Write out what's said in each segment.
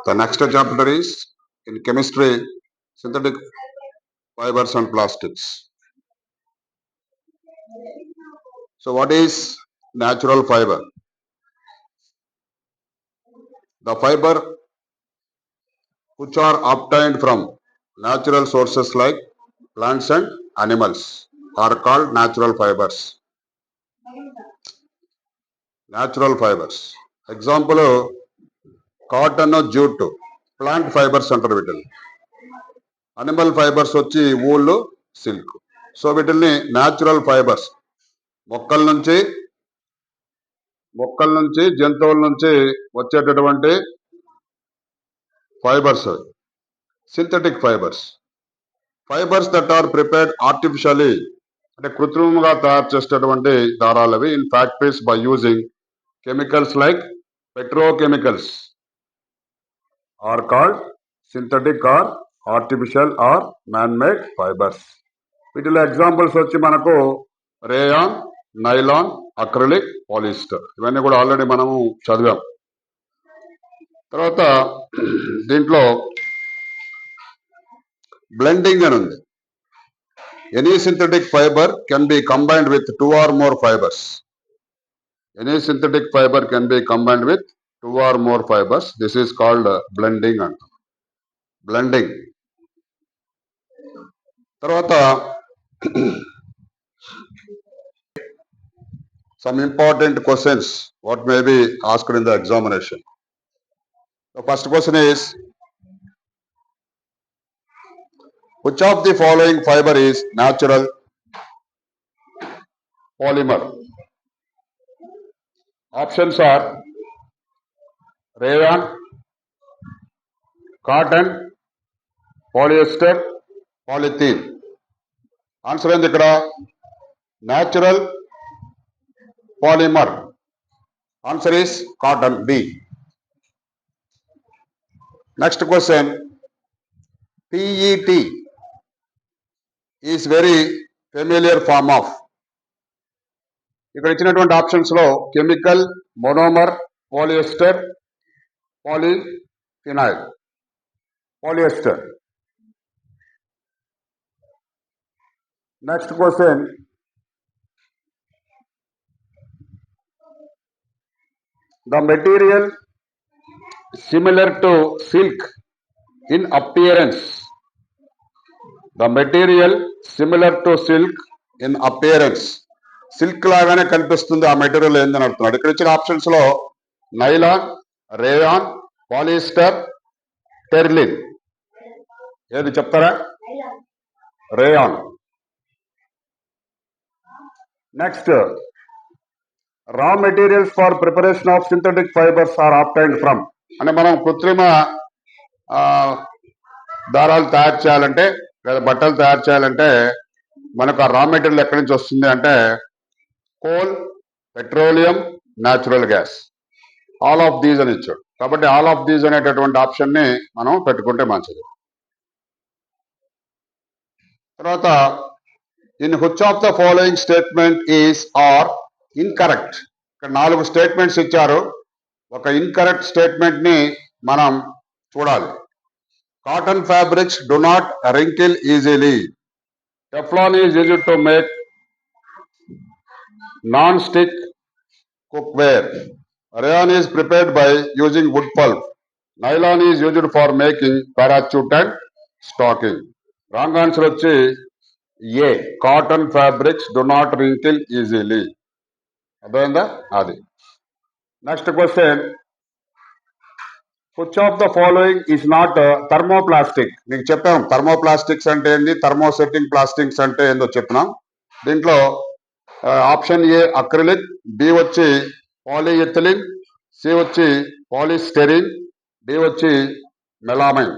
The next chapter is in chemistry, synthetic fibers and plastics. So what is natural fiber? The fiber which are obtained from natural sources like plants and animals are called natural fibers. Natural fibers. Example, cotton, jute, plant fibers అంటారు వీటిని. Animal fibres వచ్చి wool, silk. So వీటిని natural fibres, మొక్కల నుంచి జంతువుల నుంచి వచ్చేటటువంటి fibres. Synthetic fibres that are prepared artificially, అంటే కృత్రిమంగా తయారు చేసేటటువంటి దారాలు అవి in factories by using chemicals like petrochemicals are called synthetic or artificial or man made fibres. వీటిలో ఎగ్జాంపుల్స్ వచ్చి మనకు రేయాన్, నైలాన్, అక్రిలిక్, పాలిస్టర్, ఇవన్నీ కూడా ఆల్రెడీ మనము చదివాం. తర్వాత దీంట్లో బ్లెండింగ్ అని ఉంది. Any synthetic fibre can be combined with 2 or more fibers. Any synthetic fiber can be combined with 2 or more fibers. This is called blending. Blending. తర్వాత some important questions what may be asked in the examination. The first question is, which of the following fiber is natural polymer? Options are rayon, cotton, polyester, polythene. Answer ఏంది ఇక్కడ? Natural polymer. Answer is cotton, B. Next question, PET is very familiar form of. ఇక్కడ ఇచ్చినటువంటి options లో chemical, monomer, polyester, polyphenyl. Polyester. Next question, the material similar to silk in appearance. The material similar to silk in appearance. Silk లాగానే కనిపిస్తుంది ఆ material ఏందని అడుగుతున్నాడు. ఇక్కడ ఇచ్చిన ఆప్షన్స్ లో నైలాన్, రేయాన్, పాలిస్టర్, టెర్లిన్. ఏది చెప్తారా? Rayon. Next, raw materials for preparation of synthetic fibres are obtained from. అంటే మనం కృత్రిమ దారాలు తయారు చేయాలంటే లేదా బట్టలు తయారు చేయాలంటే మనకు ఆ రా మెటీరియల్ ఎక్కడి నుంచి వస్తుంది అంటే coal, petroleum, natural gas. All of these అని ఇచ్చాడు. కాబట్టి ఆల్ ఆఫ్ దీస్ అనేటటువంటి ఆప్షన్ ని మనం పెట్టుకుంటే మంచిది. తర్వాత, in which of the following statement is are incorrect. ఇక్కడ 4 స్టేట్మెంట్స్ ఇచ్చారు. ఒక ఇన్కరెక్ట్ స్టేట్మెంట్ ని మనం చూడాలి. Cotton fabrics do not wrinkle easily. Teflon is used to make non-stick cookware. Rayon is prepared by using wood pulp. Nylon is used for making parachute and stocking. Wrong answer వచ్చి A. Cotton fabrics do not wrinkle easily. అర్థమైందా? అది. Next question, which of the following is not thermoplastic. నీకు చెప్పాం thermoplastics అంటే ఏంది, thermosetting plastics అంటే ఏందో చెప్పినాం. దీంట్లో ఆప్షన్ ఏ అక్రిలిక్, బి వచ్చి పాలిఎథిలిన్, సి వచ్చి పాలిస్టెరిన్, డి వచ్చి melamine.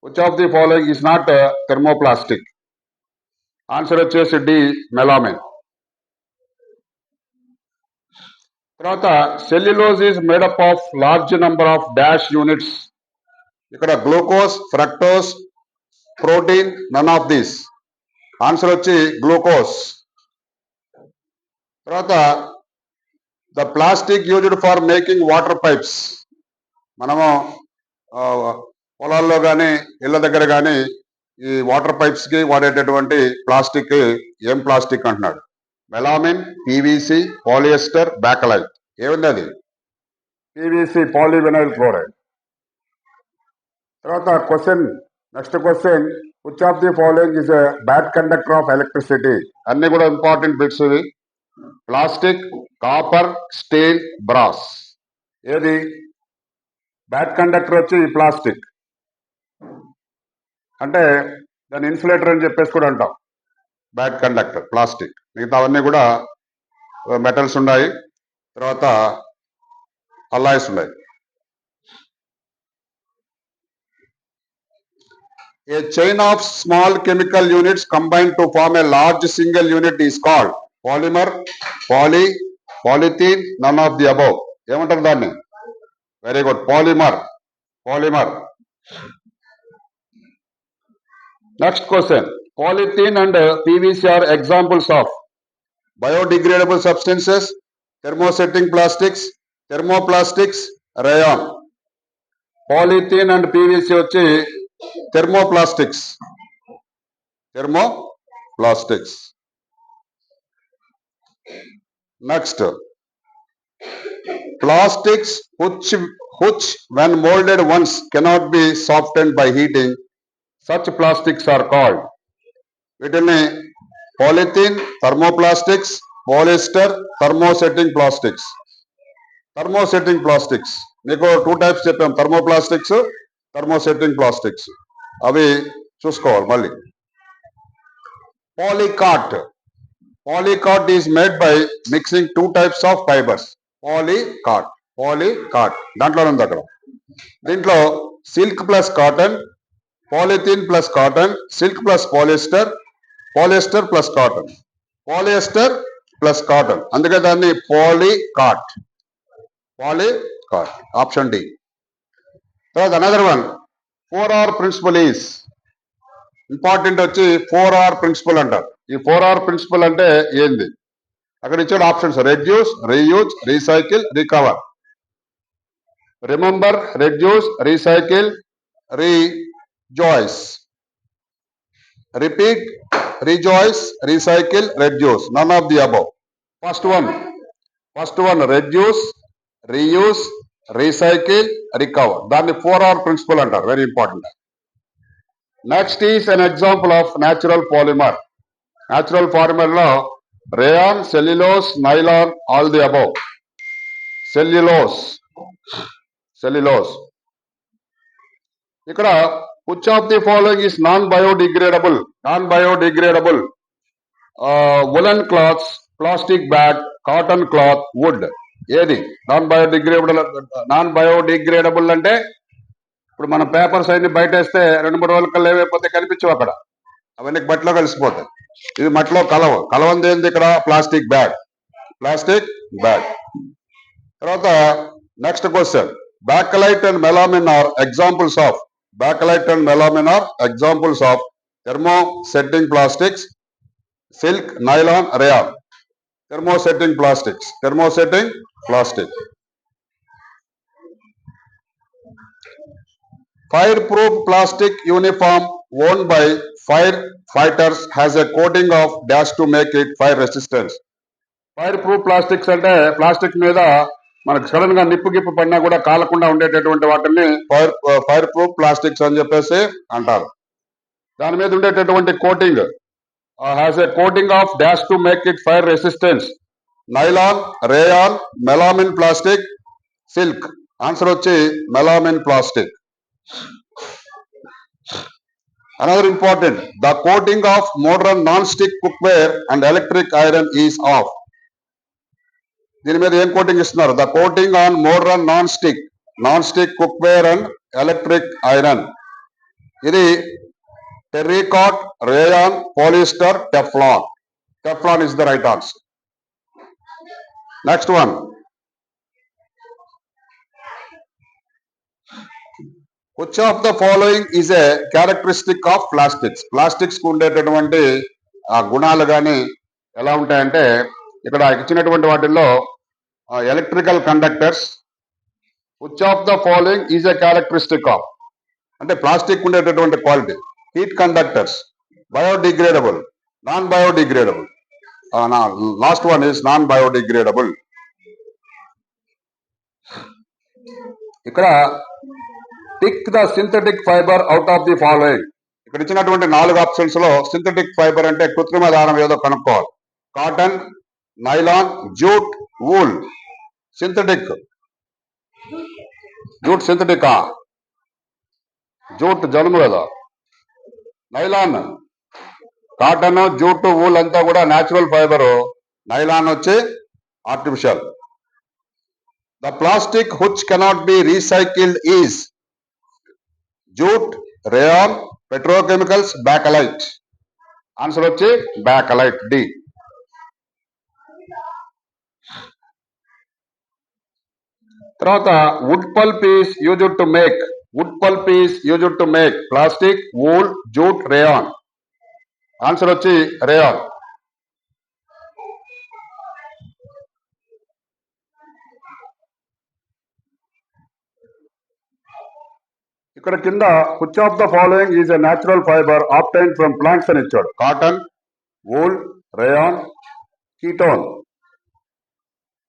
Which of the following is not thermoplastic? Answer వచ్చేసి డి, మెలామైన్. తర్వాత, cellulose is made up of large number of dash units. ఇక్కడ glucose, fructose, protein, none of these. Answer వచ్చి glucose. తర్వాత, the plastic used for making water pipes. మనము ఆ, పొలాల్లో కానీ ఇళ్ళ దగ్గర కానీ ఈ వాటర్ పైప్స్ కి వాడేటటువంటి ప్లాస్టిక్ ఏం ప్లాస్టిక్ అంటున్నాడు? Melamine, PVC, polyester, bakelite. ఏముంది అది? PVC, polyvinyl chloride. తర్వాత question, next question, which of the following is a bad conductor of electricity? అన్ని కూడా ఇంపార్టెంట్ బిట్స్ ఇవి. Plastic, copper, steel, brass. ఏది బ్యాడ్ కండక్టర్? వచ్చి ప్లాస్టిక్. అంటే దాని ఇన్సులేటర్ అని చెప్పేసి కూడా అంటాం. Bad conductor plastic. మిగతా అవన్నీ కూడా మెటల్స్ ఉన్నాయి, తర్వాత అల్లాయిస్ ఉన్నాయి. A chain of small chemical units combined to form a large single unit is called polymer, poly, polythene, none of the above. ఏమంటారు దాన్ని? Very good, polymer. Polymer. Next question, polythene and PVC are examples of biodegradable substances, thermosetting plastics, thermoplastics, rayon. Polythene and PVC వచ్చి thermoplastics. Thermoplastics. Next, plastics which when molded once cannot be softened by heating, such plastics are called. వీటిని polythene, thermoplastics, polyester, thermosetting plastics. Thermosetting plastics మీకు 2 types చెప్పాం, thermoplastics, thermosetting plastics. అవి చూసుకోవాలి మళ్ళీ. Polycot. Polycot is made by mixing 2 types of fibres. Polycot. Polycot దాంట్లో ఉంది అక్కడ. దీంట్లో silk plus cotton, polythene plus cotton, silk plus polyester, polyester plus cotton, polyester plus cotton. అందుకే దాన్ని పాలికాట్. పాలికాట్. Option D. తర్వాత another one, 4R principle is important. వచ్చి 4R principle అంటారు. ఈ 4R ప్రిన్సిపల్ అంటే ఏంది? అక్కడ ఇచ్చాడు options: reduce, reuse, recycle, recover. Remember, reduce, recycle, rejoice. Repeat, rejoice, recycle, reduce. None of the above. First one reduce, reuse, recycle, recover. దాన్ని 4R principle అంటారు. Very important. Next is an example of natural polymer. Natural polymer లో rayon, cellulose, nylon, all the above. Cellulose. ఇక్కడ which of the following is non-biodegradable? Non-biodegradable. Woolen cloths, plastic bag, cotton cloth, wood. ఏది non biodegradable అంటే? ఇప్పుడు మన papers అన్ని బయట వేస్తే 2-3 రోజుల కల్లా ఏమైపోతే కనిపించవు అక్కడ, అవన్నీ మట్టిలో కలిసిపోతాయి. ఇది మట్టిలో కలవంది ఏంది ఇక్కడ? Plastic bag. తర్వాత next question, bakelite and melamine are examples of. Bakelite and melamine are examples of thermosetting plastics, silk, nylon, rayon. Thermosetting plastic. Fireproof plastic uniform own by firefighters has a coating of dash to make it fire resistance. Fireproof plastics అంటే plastic మీద మనకు sudden గా నిప్పు గిప్పు పడినా కూడా కాలకుండా ఉండేటటువంటి వాటిని fire proof plastics అని చెప్పేసి అంటారు. దాని మీద ఉండేటటువంటి coating has a coating of dash to make it fire resistance. Nylon, rayon, melamine plastic, silk. Answer వచ్చి melamine plastic. Another important, the coating of modern non-stick cookware and electric iron is of. దీని మీద ఏం coating ఇస్తున్నారు? The coating on modern non stick cookware and electric iron. ఇది terrycot, rayon, polyester, Teflon. Teflon is the right answer. Next one, which of the following is a characteristic of plastics? Plastics కు ఉండేటటువంటి ఆ గుణాలు కానీ ఎలా ఉంటాయంటే, ఇక్కడ ఇచ్చినటువంటి వాటిల్లో electrical conductors, which of the following is a characteristic of అంటే ప్లాస్టిక్ ఉండేటటువంటి quality heat conductors biodegradable non biodegradable last one is non biodegradable ఇక్కడ pick the synthetic fibre out of the following ఇక్కడ ఇచ్చినటువంటి 4 ఆప్షన్స్ లో synthetic fibre అంటే కృత్రిమ దారం ఏదో కనుక్కోవాలి cotton nylon jute wool synthetic jute సింథటికా జూట్ జనుము కదా నైలాన్ కాటన్ జూట్ వూల్ అంతా కూడా న్యాచురల్ ఫైబర్ నైలాన్ వచ్చి artificial the plastic which cannot be recycled is jute rayon petrochemicals Bakelite answer వచ్చి బ్యాకలైట్ డి తర్వాత wood pulp is used to make plastic wool jute rayon answer వచ్చి rayon ఇక్కడ కింద which of the following is a natural fibre obtained from plants అని ఇచ్చాడు cotton wool rayon ketone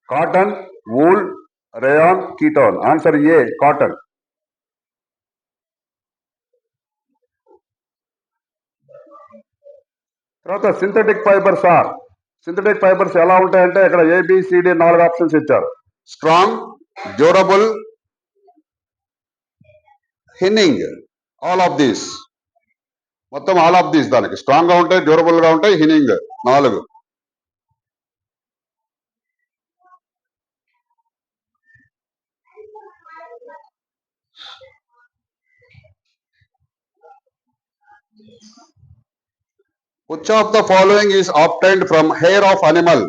cotton wool rayon ketone answer A cotton తర్వాత synthetic fibres ఎలా ఉంటాయంటే ఇక్కడ A B C D 4 options ఇచ్చారు స్ట్రాంగ్ డ్యూరబుల్ హిన్నింగ్ ఆల్ ఆఫ్ దీస్ మొత్తం all of these దానికి స్ట్రాంగ్ గా ఉంటాయి డ్యూరబుల్ గా ఉంటాయి హిన్నింగ్ 4 which of the following is obtained from hair of animal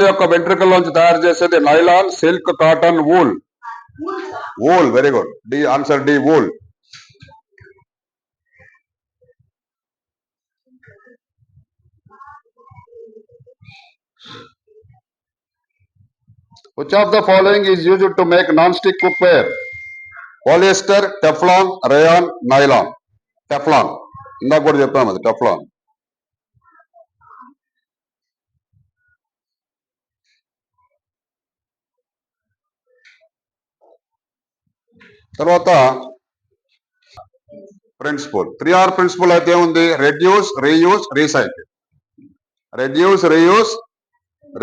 యొక్క వెంట్రుకల్లోంచి తయారు చేసేది nylon silk cotton wool very good D answer D wool which of the following is used to make non-stick cookware polyester teflon rayon nylon teflon ఇందాక కూడా చెప్పాము అది Teflon తర్వాత principal 3R principal అయితే ఏముంది రెడ్యూస్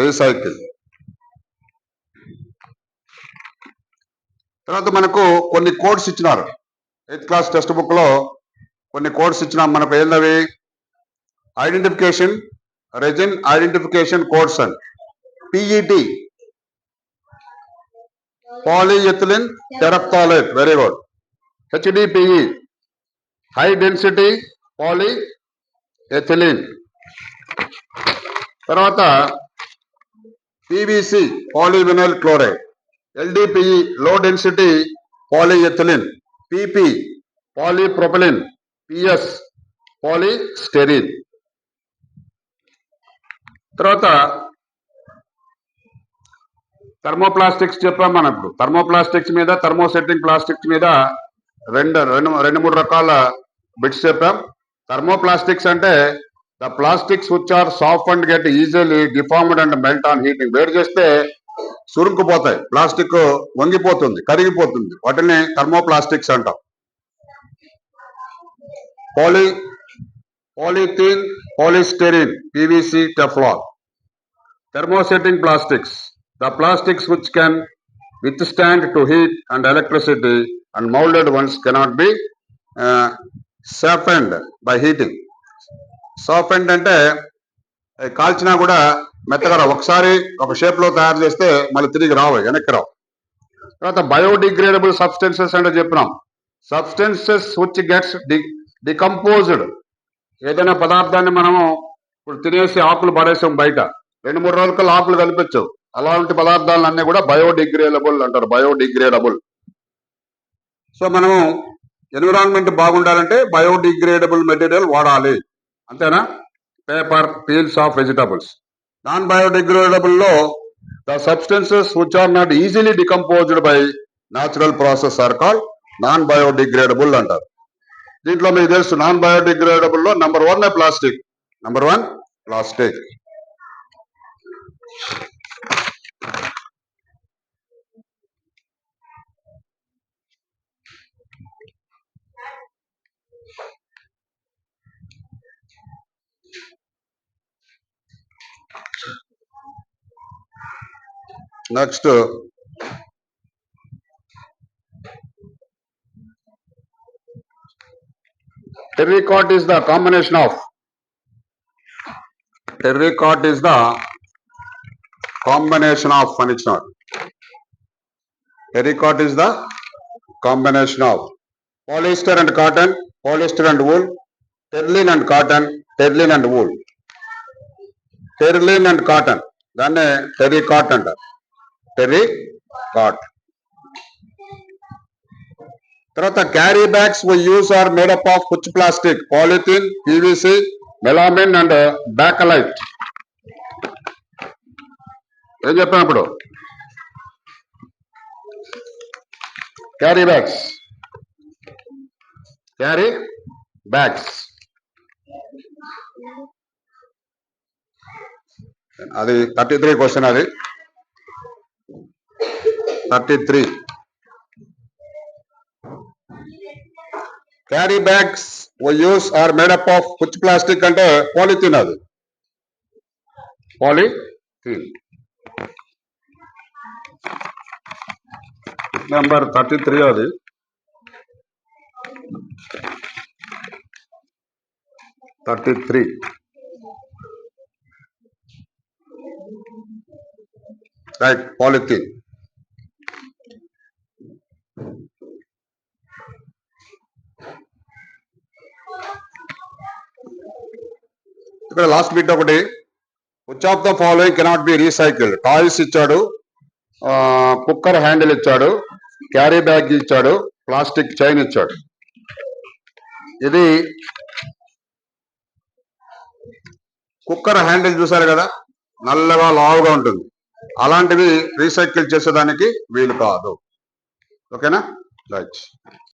రీసైకిల్ తర్వాత మనకు కొన్ని కోడ్స్ ఇచ్చినారు 8th క్లాస్ టెక్స్ట్ బుక్ లో కొన్ని కోడ్స్ ఇచ్చినాం మనకు ఏందవి ఐడెంటిఫికేషన్ రెజిన్ ఐడెంటిఫికేషన్ కోడ్స్ అని PET polyethylene terephthalate very good HDPE high density polyethylene తర్వాత PVC polyvinyl chloride LDPE low density polyethylene PP polypropylene PS polystyrene తర్వాత థర్మోప్లాస్టిక్స్ చెప్పాం మనం ఇప్పుడు థర్మోప్లాస్టిక్స్ మీద థర్మోసెట్టింగ్ ప్లాస్టిక్స్ మీద రెండు మూడు రకాల బిట్స్ చెప్పాం థర్మోప్లాస్టిక్స్ అంటే the plastics which are soft and get easily deformed and melt on heating వేడి చేస్తే సురుకుపోతాయి ప్లాస్టిక్ వంగిపోతుంది కరిగిపోతుంది వాటిని థర్మోప్లాస్టిక్స్ అంటాం polythene polystyrene PVC teflon thermosetting plastics the plastics which can withstand to heat and electricity and molded ones cannot be softened by heating softened అంటే కాల్చినా కూడా మెత్తగా రావు ఒకసారి ఒక షేప్ లో తయారు చేస్తే మళ్ళీ తిరిగి రావు వెనక్కి రావు తర్వాత బయోడిగ్రేడబుల్ సబ్స్టెన్సెస్ అంటే చెప్పినాం సబ్స్టెన్సెస్ విచ్ గెట్స్ డికంపోజ్డ్ ఏదైనా పదార్థాన్ని మనము ఇప్పుడు తినేసి ఆకులు పడేసాం బయట 2-3 రోజులకల్లా ఆకులు కనిపించవు అలాంటి పదార్థాలన్నీ కూడా బయోడిగ్రేడబుల్ అంటారు బయోడిగ్రేడబుల్ సో మనము ఎన్విరాన్మెంట్ బాగుండాలంటే బయోడిగ్రేడబుల్ మెటీరియల్ వాడాలి అంతేనా paper peels of vegetables non biodegradable లో The substances which are not easily decomposed by natural process are called non-biodegradable అంటారు. దీంట్లో మీకు తెలుసు నాన్ బయోడిగ్రేడబుల్ లో number 1 plastic. Number 1 plastic. Next terracotta is the combination of furniture. Terracotta is the combination of polyester and cotton, polyester and wool, terylene and cotton, terylene and wool, terylene and cotton. దాన్నే terracotta అంటారు. terracotta. తర్వాత carry bags we use are made up of which plastic? Polythene, PVC, melamine and bakelite. ఏం చెప్పాను ఇప్పుడు? Carry bags అది 33 question. అది 33. Carry bags we use are made up of which plastic అంటే polythene. అది polythene. Number 33 అది. Right, polythene. ఇక్కడ last bit ఒకటి, which of the following cannot be recycled? Toys ఇచ్చాడు, కుక్కర్ హ్యాండిల్ ఇచ్చాడు, క్యారీ బ్యాగ్ ఇచ్చాడు, ప్లాస్టిక్ చైన్ ఇచ్చాడు. ఇది కుక్కర్ హ్యాండిల్ చూసారు కదా, నల్లగా లావుగా ఉంటుంది. అలాంటివి రీసైకిల్ చేసేదానికి వీలు కాదు. ఓకేనా? రైట్.